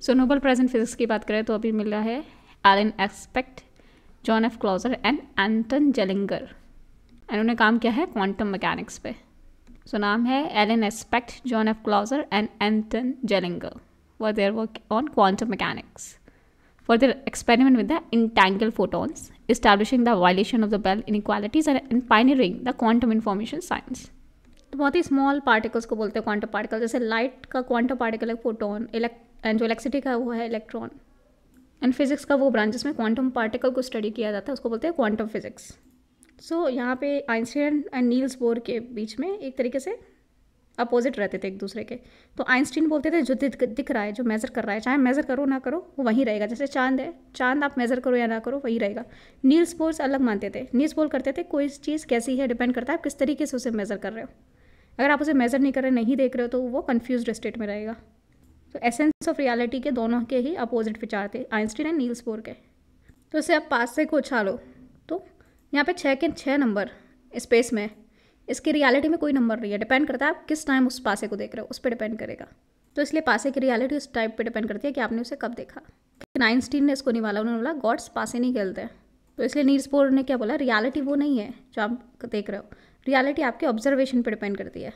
So Nobel prize in physics की बात करें तो अभी मिला है Alain Aspect, John F Clauser and Anton Zeilinger. इन्होंने काम किया है क्वांटम मैकेनिक्स पे। सो नाम है Alain Aspect, John F Clauser and Anton Zeilinger for their work on quantum mechanics for their experiment with the entangled photons, establishing the violation of the Bell inequalities and pioneering the quantum information science। तो बहुत ही small particles को बोलते हैं quantum particle. जैसे light का quantum particle है photon, and जो electricity का वो है इलेक्ट्रॉन। एंड फिजिक्स का वो ब्रांच जिसमें क्वांटम पार्टिकल को स्टडी किया जाता है उसको बोलते हैं क्वांटम फिजिक्स। सो यहाँ पे आइंस्टीन एंड नील्स बोर के बीच में एक तरीके से अपोजिट रहते थे एक दूसरे के। तो आइंस्टीन बोलते थे जो दिख रहा है, जो मेज़र कर रहा है, चाहे मेज़र करो ना करो वो वहीं रहेगा। जैसे चांद है, चांद आप मेज़र करो या ना करो वही रहेगा। नील्स बोर अलग मानते थे। नील्स बोर करते थे कोई चीज़ कैसी है डिपेंड करता है आप किस तरीके से उसे मेज़र कर रहे हो। अगर आप उसे मेज़र नहीं कर रहे, नहीं देख रहे हो तो वो कन्फ्यूज्ड स्टेट में रहेगा। तो एसेंस ऑफ रियलिटी के दोनों के ही अपोजिट विचार थे, आइंस्टीन एंड नील्स बोर के। तो इसे आप पास से को उछालो तो यहाँ पे 6 के 6 नंबर स्पेस में, इसकी रियलिटी में कोई नंबर नहीं है। डिपेंड करता है आप किस टाइम उस पासे को देख रहे हो, उस पर डिपेंड करेगा। तो इसलिए पासे की रियलिटी उस टाइप पे डिपेंड करती है कि आपने उसे कब देखा। लेकिन आइंस्टीन ने इसको नहीं बोला, उन्होंने बोला गॉड्स पासे नहीं खेलते हैं। तो इसलिए नील्स बोर ने क्या बोला, रियलिटी वो नहीं है जो आप देख रहे हो, रियलिटी आपके ऑब्जर्वेशन पर डिपेंड करती है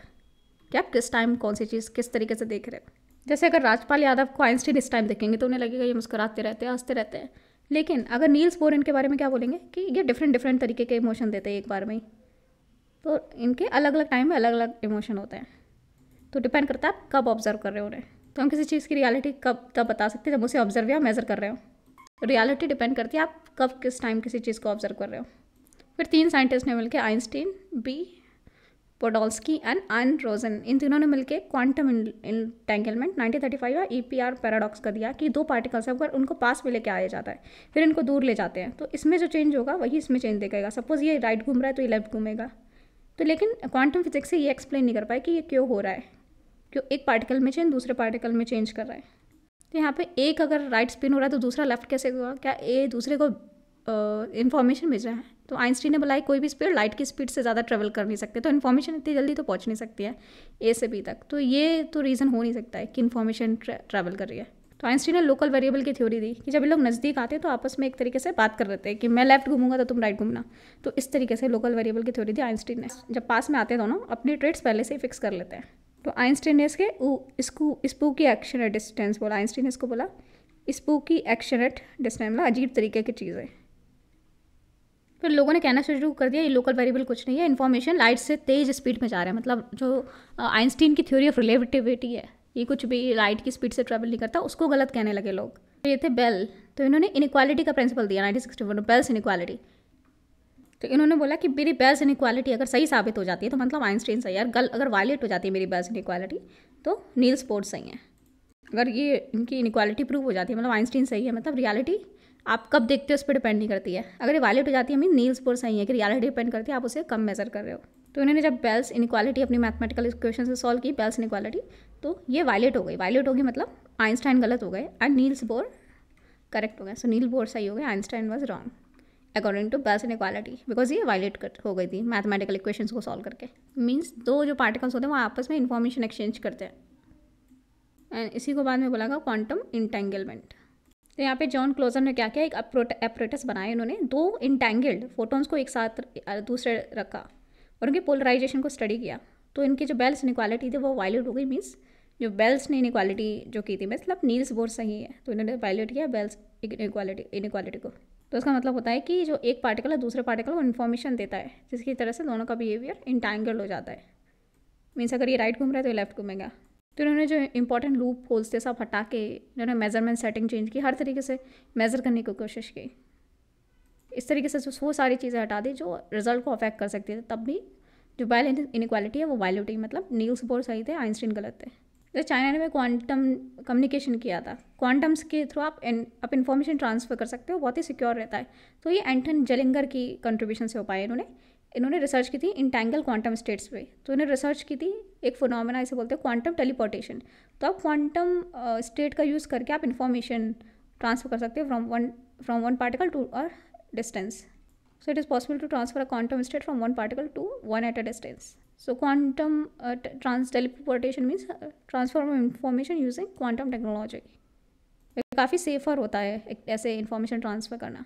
कि आप किस टाइम कौन सी चीज़ किस तरीके से देख रहे हो। जैसे अगर राजपाल यादव को आइंस्टीन इस टाइम देखेंगे तो उन्हें लगेगा ये मुस्कुराते रहते हैं, हंसते रहते हैं। लेकिन अगर नील्स बोर इनके बारे में क्या बोलेंगे कि ये डिफरेंट तरीके के इमोशन देते हैं एक बार में ही। तो इनके अलग अलग टाइम में अलग अलग इमोशन होते हैं। तो डिपेंड करता है आप कब ऑब्जर्व कर रहे हो उन्हें। तो हम किसी चीज़ की रियलिटी तब बता सकते हैं जब उसे ऑब्जर्व या मेज़र कर रहे हो। रियलिटी डिपेंड करती है आप कब किस टाइम किसी चीज़ को ऑब्जर्व कर रहे हो। फिर 3 साइंटिस्ट ने मिलकर, Einstein, B Podolsky and N Rosen, इन तीनों ने मिलकर क्वांटम इंटेंगलमेंट 1935 या EPR पैराडॉक्स का दिया कि 2 पार्टिकल्स अगर उनको पास में लेके आया जाता है फिर इनको दूर ले जाते हैं तो इसमें जो चेंज होगा वही इसमें चेंज दिखेगा। सपोज ये राइट घूम रहा है तो ये लेफ्ट घूमेगा। तो लेकिन क्वांटम फिजिक्स से ये एक्सप्लेन नहीं कर पाए कि ये क्यों हो रहा है, क्यों एक पार्टिकल में चेंज दूसरे पार्टिकल में चेंज कर रहा है। तो यहाँ पे एक अगर राइट स्पिन हो रहा है तो दूसरा लेफ्ट कैसे होगा, क्या ए दूसरे को इन्फॉर्मेशन भेज रहा है। तो आइंस्टीन ने बोला कोई भी स्पीड लाइट की स्पीड से ज़्यादा ट्रेवल कर नहीं सकते, तो इन्फॉर्मेशन इतनी जल्दी तो पहुँच नहीं सकती है ए से बी तक। तो ये तो रीज़न हो नहीं सकता है कि इन्फॉर्मेशन ट्रैवल कर रही है। तो आइंस्टीन ने लोकल वेरिएबल की थ्योरी दी कि जब ये लोग नज़दीक आते हैं तो आपस में एक तरीके से बात कर लेते हैं कि मैं लेफ्ट घूमूंगा तो तुम राइट घूमना। तो इस तरीके से लोकल वेरिएबल की थ्योरी दी आइंस्टीन ने। जब पास में आते हैं दोनों अपनी ट्रेड्स पहले से ही फिक्स कर लेते हैं। तो आइंस्टीन ने इसको स्पूकी एक्शन एट डिस्टेंस बोला। आइंस्टीन ने इसको बोला स्पूकी एक्शन एट डिस्टेंस, मतलब अजीब तरीके की चीज़ है। फिर लोगों ने कहना शुरू कर दिया ये लोकल वेरिएबल कुछ नहीं है, इन्फॉर्मेशन लाइट से तेज़ स्पीड में जा रहा है। मतलब जो आइंस्टीन की थ्योरी ऑफ रिलेटिविटी है ये कुछ भी लाइट की स्पीड से ट्रैवल नहीं करता, उसको गलत कहने लगे लोग। तो ये थे बेल। तो इन्होंने इनइक्वालिटी का प्रिंसिपल दिया 1961, बेल्स इनइक्वालिटी। तो इन्होंने बोला कि मेरी बेल्स इनइक्वालिटी अगर सही साबित हो जाती है तो मतलब आइंस्टीन सही है, अगर वायलेट हो जाती है मेरी बेल्स इनइक्वालिटी तो नील्स बोर सही है। अगर ये इनकी इनइक्वालिटी प्रूव हो जाती है मतलब आइंस्टीन सही है, मतलब रियलिटी आप कब देखते हो उस पर डिपेंड नहीं करती है। अगर ये वायलेट हो जाती है मीन नील्स बोर सही है कि रियलिटी डिपेंड करती है आप उसे कम मेजर कर रहे हो। तो इन्होंने जब बेल्स इनइक्वालिटी अपनी मैथमेटिकल इक्वेशन से सॉल्व की बेल्स इनइक्वालिटी, तो ये वायलेट हो गई। वायलेट होगी मतलब आइंस्टाइन गलत हो गए एंड नील्स बोर करेक्ट हो गए। सो नील्स बोर सही हो गए, Einstein was wrong according to Bell's inequality, because ये वायलेट हो गई थी मैथमेटिकल इक्वेशंस को सॉल्व करके। मीन्स 2 जो पार्टिकल्स होते हैं वो आपस में इन्फॉर्मेशन एक्सचेंज करते हैं एंड इसी को बाद में बोला गया क्वांटम इंटेंगलमेंट। तो यहाँ पे जॉन क्लोजर ने क्या किया, एक एपरेटस बनाया इन्होंने। 2 इंटेंगल्ड फोटोन्स को एक साथ दूसरे रखा और उनके पोलराइजेशन को स्टडी किया। तो इनकी जो बेल्स इनइक्वालिटी थी वो वायलेट हो गई। मीन्स जो बेल्स ने इनइक्वालिटी जो की थी मतलब नील्स बोर सही है तो इन्होंने वायलेट किया बेल्स इनइक्वालिटी को। तो इसका मतलब होता है कि जो एक पार्टिकल है दूसरे पार्टिकल को इन्फॉर्मेशन देता है जिसकी तरह से दोनों का बिहेवियर इंटेंगल्ड हो जाता है। मीन्स अगर ये राइट घूम रहा है तो ये लेफ्ट घूमेगा। तो इन्होंने जो इंपॉर्टेंट लूप होल्स थे सब हटा के इन्होंने मेजरमेंट सेटिंग चेंज की, हर तरीके से मेज़र करने की कोशिश की। इस तरीके से वो सारी चीज़ें हटा दी जो रिजल्ट को अफेक्ट कर सकती थी। तब भी जो बेल इनइक्वालिटी है वो वायलेट हुई, मतलब नील्स बोर सही थे, आइंस्टीन गलत थे। तो चाइना ने क्वांटम कम्युनिकेशन किया था। क्वांटम्स के थ्रू आप इन्फॉर्मेशन ट्रांसफ़र कर सकते हो, बहुत ही सिक्योर रहता है। तो ये एंटन जेलिंगर की कंट्रीब्यूशन से हो पाए। इन्होंने रिसर्च की थी इंटेंगल क्वांटम स्टेट्स पे। तो इन्होंने रिसर्च की थी एक फिनोमेना इसे बोलते हैं क्वांटम टेलीपोर्टेशन। तो आप क्वांटम स्टेट का यूज़ करके आप इन्फॉर्मेशन ट्रांसफ़र कर सकते हो from one particle to a distance. So it is possible to transfer a quantum state from one particle to one at a distance. So quantum teleportation means transfer of information using quantum technology. काफ़ी safer होता है ऐसे information transfer करना।